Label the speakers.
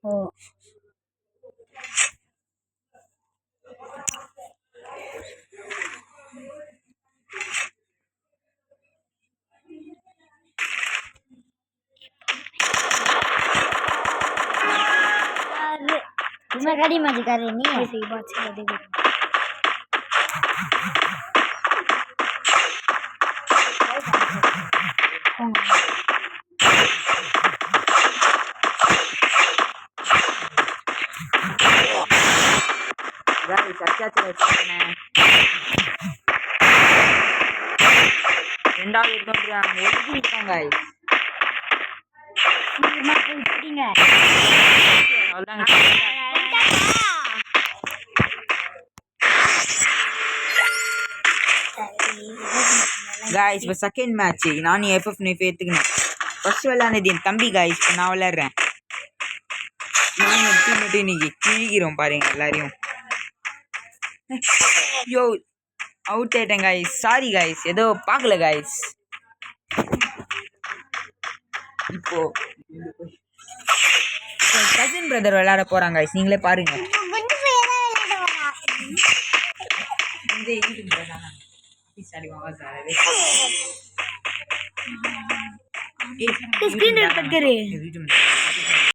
Speaker 1: ஓ तुम्हें गाड़ी में कर रही नहीं है सही बात है देखो
Speaker 2: गाइस अच्छा चलना ரெண்டாவது எடுத்துறாங்க எழுதி இருக்காங்க गाइस
Speaker 1: சீக்கிரமா போய் பிடிங்க
Speaker 2: அவ்வளவுதான் गाइस இப்போ செகண்ட் மேட்ச் நான் எஃப்எஃப் நீ ஏத்துக்கணும் ஃபர்ஸ்ட் விளையாடுனது என் தம்பி गाइस இப்போ நான் விளையாடுறேன் நான் டீம் இன்னைக்கு கிழிக்கிறோம் பாருங்க எல்லாரையும் யோ அவுட் ஆயிட்டேன் गाइस சாரி गाइस ஏதோ பார்க்கல गाइस இப்போ கசின் பிரதர் விளையாட போறாங்க गाइस நீங்களே பாருங்க இந்த யூடியூப் பிரதர் பிசாடி வாங்க சார்
Speaker 1: स्क्रीन रेकॉर्ड करे
Speaker 2: यूट्यूब